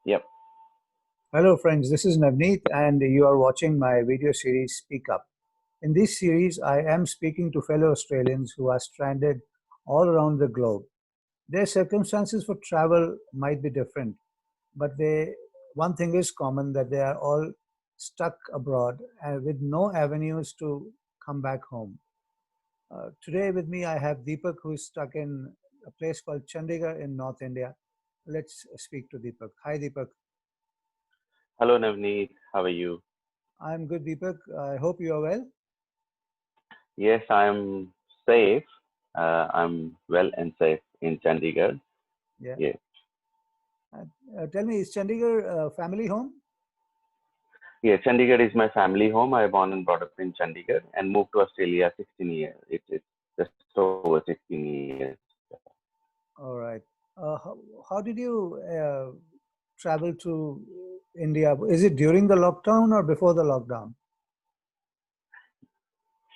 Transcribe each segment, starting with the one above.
Yep. Hello friends, this is Navneet and you are watching my video series Speak Up. In this series, I am speaking to fellow Australians who are stranded all around the globe. Their circumstances for travel might be different, but one thing is common that they are all stuck abroad and with no avenues to come back home. Today with me, I have Deepak who is stuck in a place called Chandigarh in North India. Let's speak to Deepak. Hi Deepak. Hello, Navneet. How are you? I'm good, Deepak. I hope you are well. Yes, I'm safe. I'm well and safe in Chandigarh. Yeah. Yeah. Tell me, is Chandigarh family home? Yeah, Chandigarh is my family home. I was born and brought up in Chandigarh and moved to Australia 16 years. It's just over 16 years. All right. How did you travel to India? Is it during the lockdown or before the lockdown?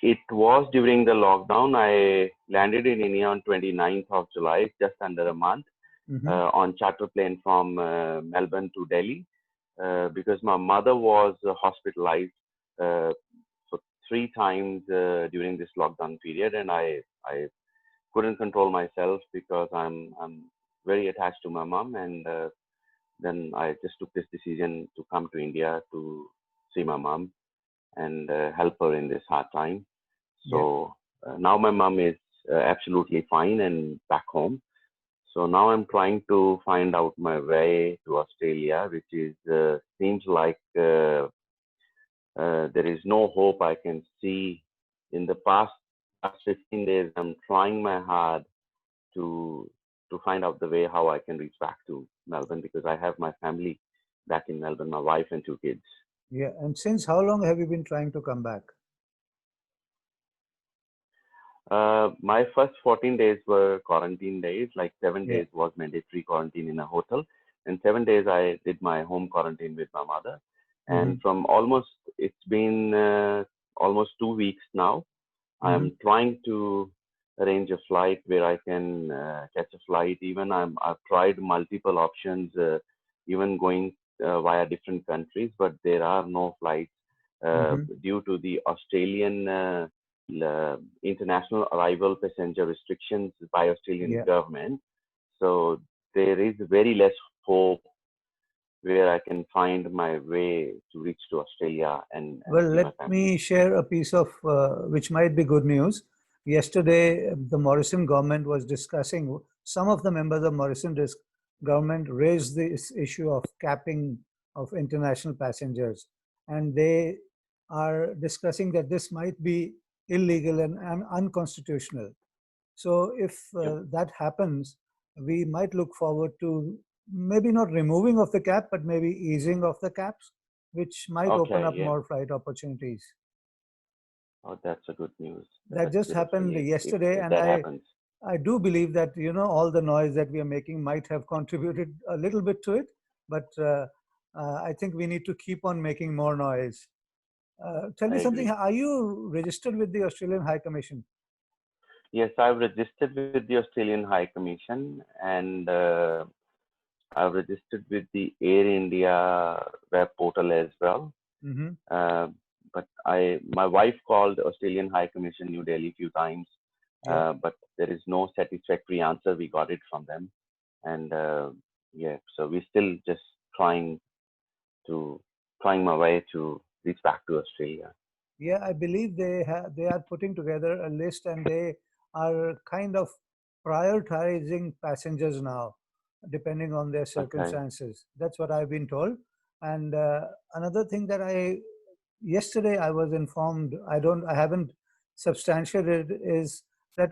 It was during the lockdown. I landed in India on 29th of July, just under a month, Mm-hmm. on charter plane from Melbourne to Delhi, because my mother was hospitalized for 3 times during this lockdown period, and I couldn't control myself because I'm very attached to my mom, and then I just took this decision to come to India to see my mom and help her in this hard time. Yeah. So now my mom is absolutely fine and back home. So now I'm trying to find out my way to Australia, which is seems like there is no hope I can see. In the past 15 days, I'm trying my hard to find out the way how I can reach back to Melbourne because I have my family back in Melbourne, my wife and 2 kids. Yeah. And since how long have you been trying to come back? My first 14 days were quarantine days, like 7 days Yeah. was mandatory quarantine in a hotel, and 7 days I did my home quarantine with my mother. Mm-hmm. And it's been almost 2 weeks now. Mm-hmm. I'm trying to arrange a flight where I can catch a flight. I've tried multiple options, even going via different countries, but there are no flights Mm-hmm. due to the Australian international arrival passenger restrictions by Australian Yeah. government. So there is very less hope where I can find my way to reach to Australia and Well, see my let family. me share a piece of which might be good news. Yesterday, the Morrison government was discussing, some of the members of government raised this issue of capping of international passengers. And they are discussing that this might be illegal and unconstitutional. So if Yep. that happens, we might look forward to maybe not removing of the cap, but maybe easing of the caps, which might open Okay, up yeah. more flight opportunities. Oh, that's a good news. That That's just good of happened relief yesterday, if and that happens. I do believe that all the noise that we are making might have contributed a little bit to it, but I think we need to keep on making more noise. Tell I me something. agree. Are you registered with the Australian High Commission? Yes, I've registered with the Australian High Commission and I've registered with the Air India web portal as well. Mm-hmm. Uh, but my wife called Australian High Commission New Delhi a few times, Yeah. but there is no satisfactory answer we got it from them. And yeah, so we're still just trying to trying my way to reach back to Australia. Yeah, I believe they are putting together a list and they are kind of prioritizing passengers now, depending on their Okay. circumstances. That's what I've been told. And another thing that yesterday I was informed, I haven't substantiated, is that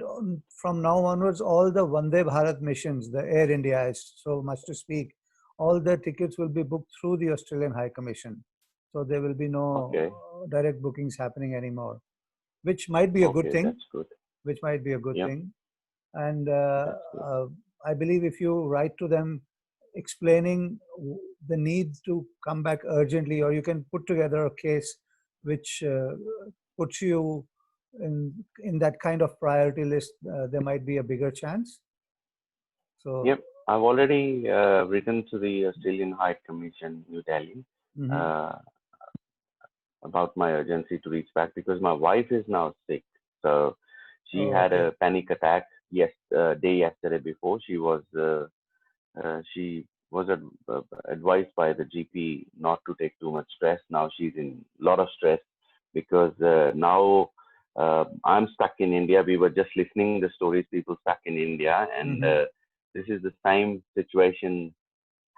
from now onwards, all the Vande Bharat missions, the Air India is so much to speak, all the tickets will be booked through the Australian High Commission. So there will be no Okay. direct bookings happening anymore, which might be a good Okay. thing. That's good. Which might be a good Yep. thing. And That's good. I believe if you write to them explaining the need to come back urgently, or you can put together a case which puts you in that kind of priority list, there might be a bigger chance. So Yep. I've already written to the Australian High Commission, New Delhi, Hmm. uh, about my urgency to reach back because my wife is now sick. So she Oh, had okay. a panic attack day yesterday before. She was advised by the GP not to take too much stress. Now she's in a lot of stress because now I'm stuck in India. We were just listening the stories people stuck in India, and Hmm. this is the same situation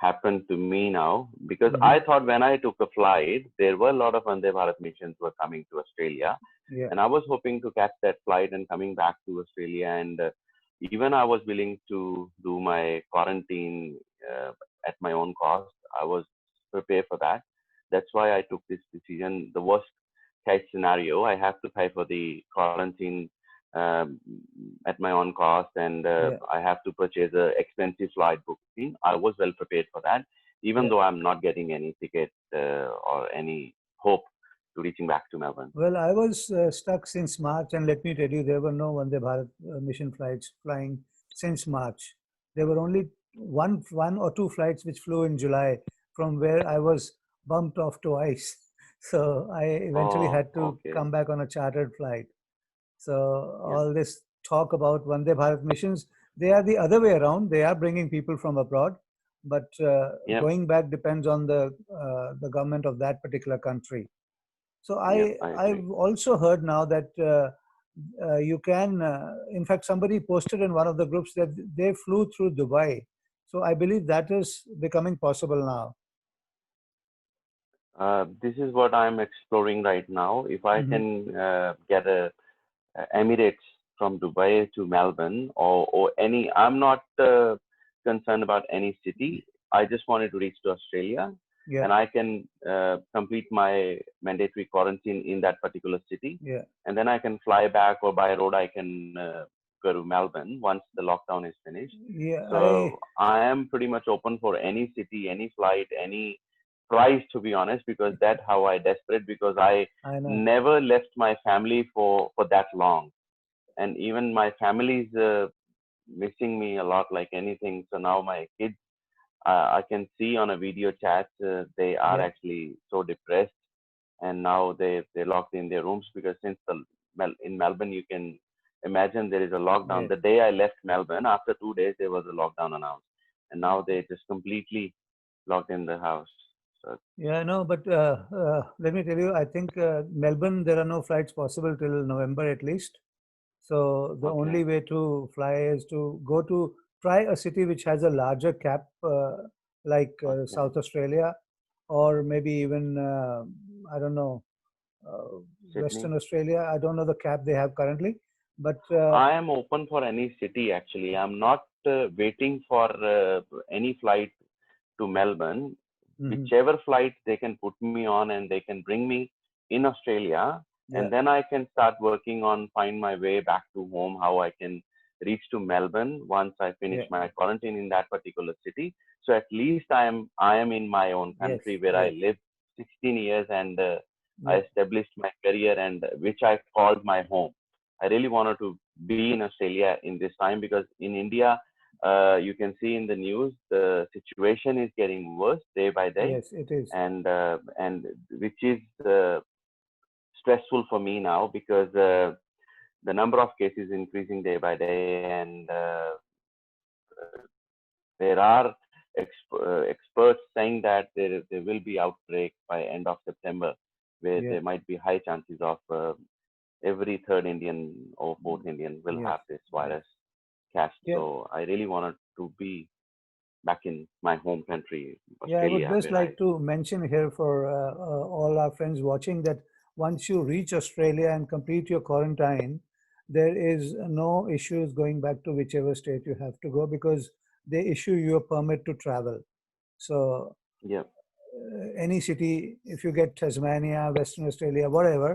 happened to me now because I Hmm. thought when I took a flight, there were a lot of Vande Bharat missions were coming to Australia, Yeah, and I was hoping to catch that flight and coming back to Australia. And even I was willing to do my quarantine at my own cost. I was prepared for that. That's why I took this decision. The worst case scenario, I have to pay for the quarantine um, at my own cost, and yeah, I have to purchase a expensive flight booking. I was well prepared for that, even yeah. though I'm not getting any ticket or any hope to reaching back to Melbourne. Well, I was stuck since March, and let me tell you, there were no Vande Bharat mission flights flying since March. There were only one or two flights which flew in July, from where I was bumped off twice. So I eventually Oh, had to okay. come back on a chartered flight. So Yeah, all this talk about Vande Bharat missions, they are the other way around. They are bringing people from abroad, but yeah, going back depends on the government of that particular country. So yeah. I I agree. I've also heard now that you can. In fact, somebody posted in one of the groups that they flew through Dubai. So I believe that is becoming possible now. This is what I'm exploring right now. If I Hmm. can get a Emirates from Dubai to Melbourne or any. I'm not concerned about any city. I just wanted to reach to Australia, Yeah, and I can complete my mandatory quarantine in that particular city, yeah, and then I can fly back or by road I can go to Melbourne once the lockdown is finished. yeah. So I am pretty much open for any city, any flight, any price to be honest, because that's how I desperate because I I know. never left my family for that long, and even my family's missing me a lot like anything. So now my kids, I can see on a video chat, they are Yeah, actually so depressed, and now they're locked in their rooms because since in Melbourne you can imagine there is a lockdown. yes. The day I left Melbourne, after 2 days there was a lockdown announced, and now they just completely locked in the house. So Yeah, no, but let me tell you, I think Melbourne, there are no flights possible till November at least. So the only okay, way to fly is to go to try a city which has a larger cap, like okay, South Australia, or maybe even I don't know, uh, Western Sydney. Australia. I don't know the cap they have currently, but I am open for any city actually. I'm not waiting for any flight to Melbourne. mhm, Whichever flight they can put me on and they can bring me in Australia, yeah, and then I can start working on find my way back to home, how I can reach to Melbourne once I finish yeah, my quarantine in that particular city. So at least I am in my own yes, country where I yes, lived 16 years and I yeah, established my career and which I called my home. I really wanted to be in Australia in this time because in India, you can see in the news the situation is getting worse day by day, yes, it is. and which is stressful for me now because the number of cases increasing day by day, and there are experts saying that there will be outbreak by end of September, where Yeah, there might be high chances of every third Indian or fourth Indian will yes, have this yes, virus catch. yeah. So I really wanted to be back in my home country, Yeah, I would Australia, just where I like to mention here for all our friends watching that once you reach Australia and complete your quarantine, there is no issues going back to whichever state you have to go because they issue you a permit to travel. So yeah, any city, if you get Tasmania, Western Australia, whatever,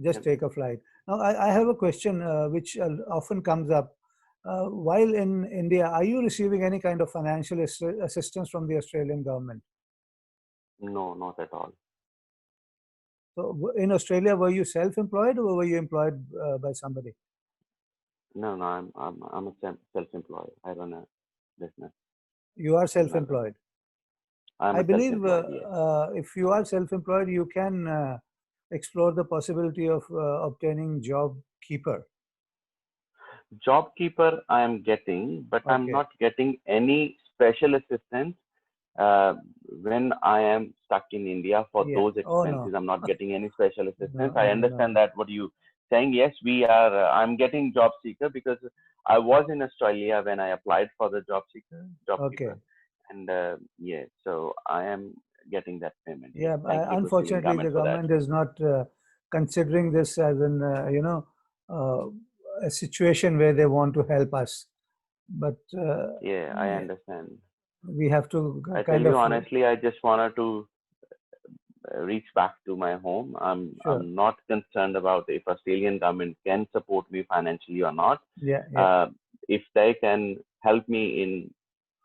just yeah. take a flight. Now, I have a question which often comes up. While in India, are you receiving any kind of financial assistance from the Australian government? No, not at all. So in Australia, were you self-employed or were you employed by somebody? No, no, I'm a self-employed. I run a business. You are in Melbourne. self-employed. I'm I a believe self-employed. Yes. if you are self-employed, you can explore the possibility of obtaining job keeper. Job keeper I am getting, but I'm Okay. not getting any special assistance uh, when I am stuck in India for Yeah. those Oh no. expenses. I'm not getting any special assistance. No, I no, no. understand that what you saying. Yes, we are. I'm getting job seeker because I was in Australia when I applied for the job Okay. keeper, and yeah, so I am getting that payment. Yes, Yeah. thank you, Brazilian Unfortunately, the government, for that. government is not considering this as an uh, a situation where they want to help us. But Yeah, I yeah, understand. we have to I tell kind you of honestly, I just wanted to reach back to my home. sure. I'm not concerned about if Australian government can support me financially or not. Yeah. Yeah. Uh, if they can help me in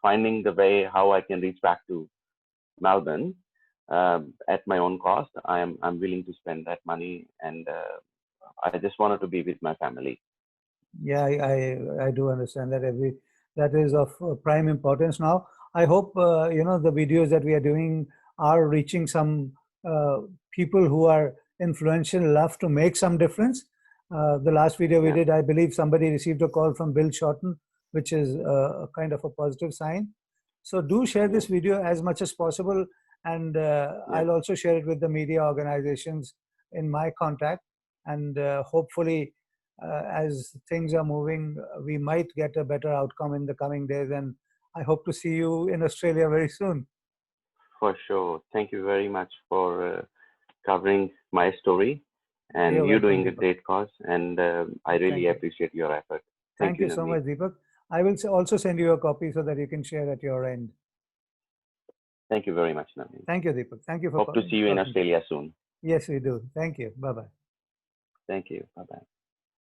finding the way how I can reach back to Melbourne at my own cost, I'm willing to spend that money, and I just wanted to be with my family. Yeah, I do understand that that is of prime importance now. I hope the videos that we are doing are reaching some uh, people who are influential enough to make some difference. The last video we Yeah, did, I believe somebody received a call from Bill Shorten, which is a kind of a positive sign. So do share yeah, this video as much as possible, and yeah. I'll also share it with the media organizations in my contact, and hopefully as things are moving, we might get a better outcome in the coming days. And I hope to see you in Australia very soon. For sure. Thank you very much for covering my story, and You're you're welcome, doing a Deepak. great cause, and I really Thank you. appreciate your effort. Thank Thank you, you so Navneet. much, Deepak. I will also send you a copy so that you can share at your end. Thank you very much, Navneet. Thank you, Deepak. Thank you for Hope to see you in talking to me. Australia soon. Yes, we do. Thank you. Bye bye. Thank you. Bye bye.